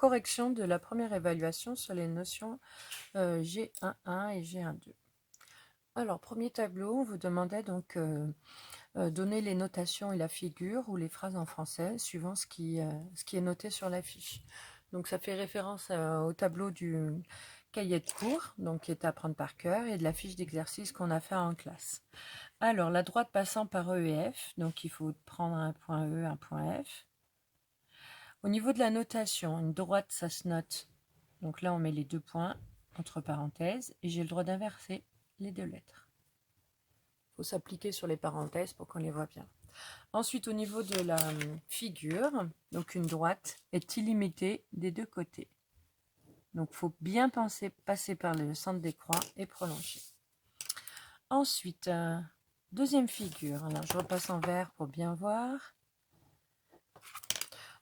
correction de la première évaluation sur les notions G1.1 et G1.2. Alors, premier tableau, on vous demandait donc donner les notations et la figure ou les phrases en français suivant ce qui est noté sur la fiche. Donc, ça fait référence au tableau du cahier de cours, donc qui est à prendre par cœur, et de la fiche d'exercice qu'on a fait en classe. Alors, la droite passant par E et F, donc il faut prendre un point E, un point F. Au niveau de la notation, une droite, ça se note. Donc là, on met les 2 points entre parenthèses et j'ai le droit d'inverser les 2 lettres. Il faut s'appliquer sur les parenthèses pour qu'on les voit bien. Ensuite, au niveau de la figure, donc une droite est illimitée des 2 côtés. Donc, il faut bien passer par le centre des croix et prolonger. Ensuite, deuxième figure. Alors, je repasse en vert pour bien voir.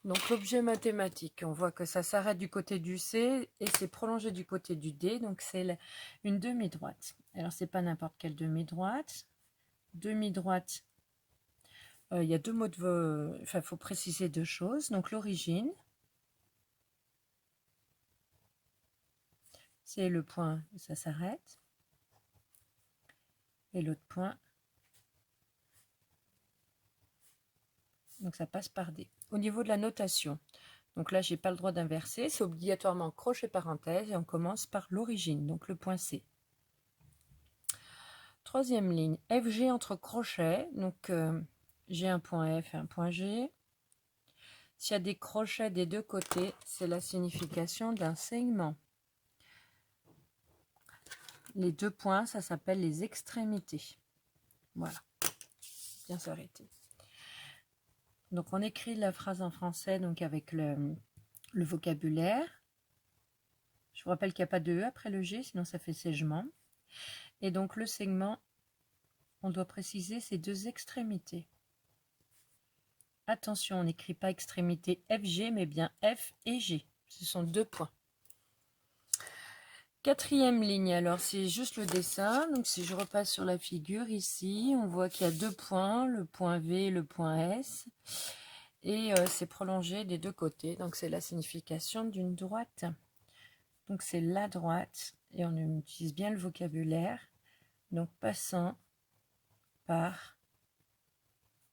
Donc l'objet mathématique, on voit que ça s'arrête du côté du C et c'est prolongé du côté du D, donc c'est une demi-droite. Alors c'est pas n'importe quelle demi-droite. Demi-droite, il y a deux mots il faut préciser 2 choses. Donc l'origine, c'est le point, ça s'arrête. Et l'autre point, donc ça passe par D. Au niveau de la notation, donc là, j'ai pas le droit d'inverser, c'est obligatoirement crochet parenthèse et on commence par l'origine, donc le point C. Troisième ligne, FG entre crochets, donc j'ai un point F et un point G. S'il y a des crochets des 2 côtés, c'est la signification d'un segment. Les 2 points, ça s'appelle les extrémités. Voilà, bien s'arrêter. Donc on écrit la phrase en français donc avec le vocabulaire. Je vous rappelle qu'il n'y a pas de E après le G, sinon ça fait segment. Et donc le segment, on doit préciser ces 2 extrémités. Attention, on n'écrit pas extrémité FG, mais bien F et G. Ce sont 2 points. Quatrième ligne, alors c'est juste le dessin. Donc si je repasse sur la figure ici, on voit qu'il y a 2 points, le point V et le point S. Et c'est prolongé des 2 côtés. Donc c'est la signification d'une droite. Donc c'est la droite. Et on utilise bien le vocabulaire. Donc passant par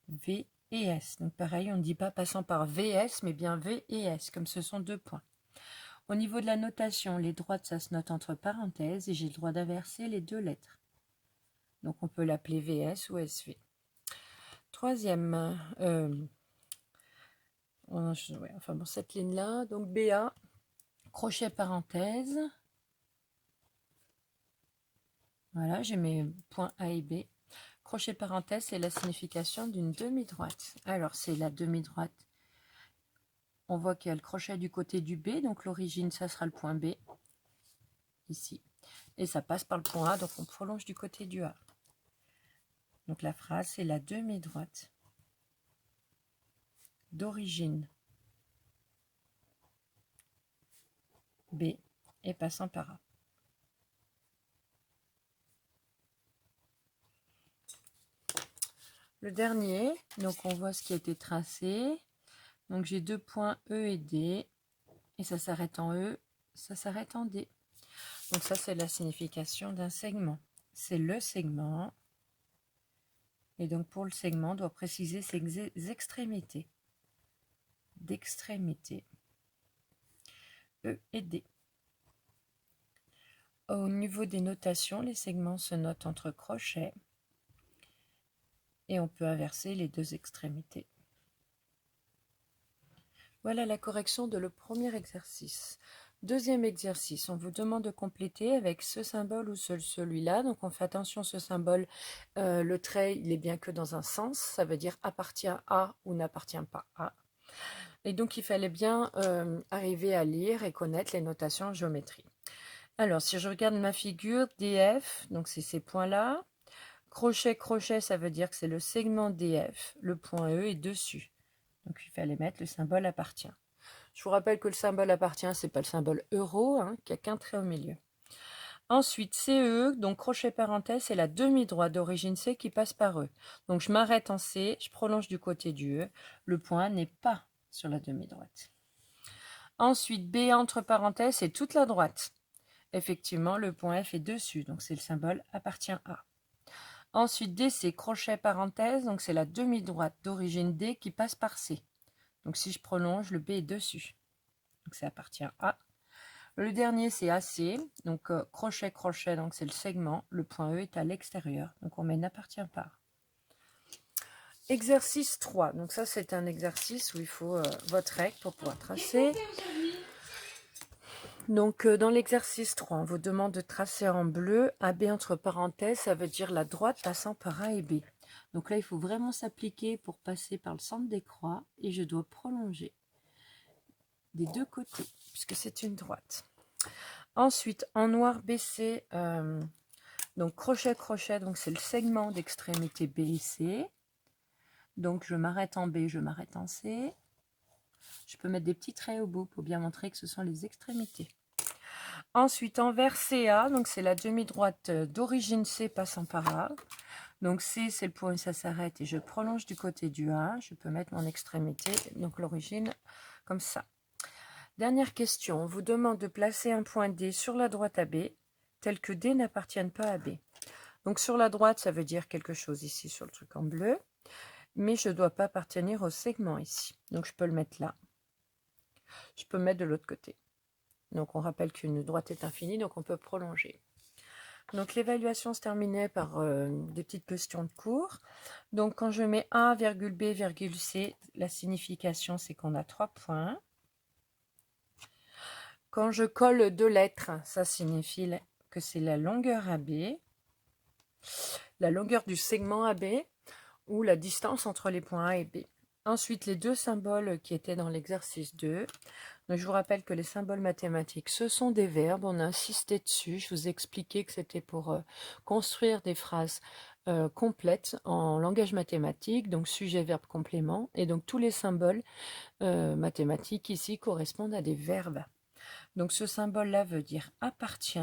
V et S. Donc pareil, on ne dit pas passant par VS, mais bien V et S, comme ce sont 2 points. Au niveau de la notation, les droites, ça se note entre parenthèses et j'ai le droit d'inverser les 2 lettres. Donc on peut l'appeler VS ou SV. Troisième, cette ligne-là, donc BA, crochet parenthèse. Voilà, j'ai mes points A et B. Crochet parenthèse, c'est la signification d'une demi-droite. Alors, c'est la demi-droite. On voit qu'il y a le crochet du côté du B, donc l'origine, ça sera le point B, ici. Et ça passe par le point A, donc on prolonge du côté du A. Donc la phrase, c'est la demi-droite d'origine B et passant par A. Le dernier, donc on voit ce qui a été tracé. Donc j'ai 2 points E et D, et ça s'arrête en E, ça s'arrête en D. Donc ça, c'est la signification d'un segment. C'est le segment. Et donc pour le segment, on doit préciser ses extrémités. D'extrémité. E et D. Au niveau des notations, les segments se notent entre crochets. Et on peut inverser les 2 extrémités. Voilà la correction de le premier exercice. Deuxième exercice, on vous demande de compléter avec ce symbole ou celui-là. Donc on fait attention, ce symbole, le trait, il est bien que dans un sens. Ça veut dire appartient à ou n'appartient pas à. Et donc il fallait bien arriver à lire et connaître les notations en géométrie. Alors si je regarde ma figure, DF, donc c'est ces points-là. Crochet, crochet, ça veut dire que c'est le segment DF. Le point E est dessus. Donc il fallait mettre le symbole appartient. Je vous rappelle que le symbole appartient, c'est pas le symbole euro, qui a qu'un trait au milieu. Ensuite, CE, donc crochet parenthèse, c'est la demi-droite d'origine C qui passe par E. Donc je m'arrête en C, je prolonge du côté du E. Le point n'est pas sur la demi-droite. Ensuite, B entre parenthèses, c'est toute la droite. Effectivement, le point F est dessus, donc c'est le symbole appartient à. Ensuite, D, c'est crochet parenthèse, donc c'est la demi-droite d'origine D qui passe par C. Donc si je prolonge, le B est dessus. Donc ça appartient à. Le dernier, c'est AC, donc crochet, crochet, donc c'est le segment. Le point E est à l'extérieur, donc on met n'appartient pas. Exercice 3, donc ça c'est un exercice où il faut votre règle pour pouvoir tracer. Donc dans l'exercice 3, on vous demande de tracer en bleu AB entre parenthèses, ça veut dire la droite passant par A et B. Donc là, il faut vraiment s'appliquer pour passer par le centre des croix et je dois prolonger des deux côtés puisque c'est une droite. Ensuite, en noir baissé, donc crochet, crochet, donc c'est le segment d'extrémité B et C. Donc je m'arrête en B, je m'arrête en C. Je peux mettre des petits traits au bout pour bien montrer que ce sont les extrémités. Ensuite, envers CA, donc c'est la demi-droite d'origine C passant par A. Donc C, c'est le point où ça s'arrête et je prolonge du côté du A. Je peux mettre mon extrémité, donc l'origine, comme ça. Dernière question, on vous demande de placer un point D sur la droite AB, tel que D n'appartienne pas à B. Donc sur la droite, ça veut dire quelque chose ici sur le truc en bleu, mais je ne dois pas appartenir au segment ici. Donc je peux le mettre là. Je peux le mettre de l'autre côté. Donc on rappelle qu'une droite est infinie, donc on peut prolonger. Donc l'évaluation se terminait par des petites questions de cours. Donc quand je mets A, B, C, la signification c'est qu'on a 3 points. Quand je colle 2 lettres, ça signifie que c'est la longueur AB, la longueur du segment AB ou la distance entre les points A et B. Ensuite, les deux symboles qui étaient dans l'exercice 2. Donc, je vous rappelle que les symboles mathématiques, ce sont des verbes. On a insisté dessus. Je vous ai expliqué que c'était pour construire des phrases complètes en langage mathématique, donc sujet, verbe, complément. Et donc, tous les symboles mathématiques ici correspondent à des verbes. Donc, ce symbole-là veut dire appartient.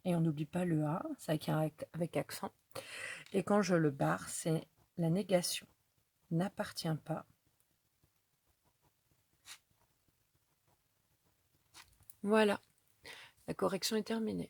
Et on n'oublie pas le A, c'est avec accent. Et quand je le barre, c'est la négation. N'appartient pas. Voilà, la correction est terminée.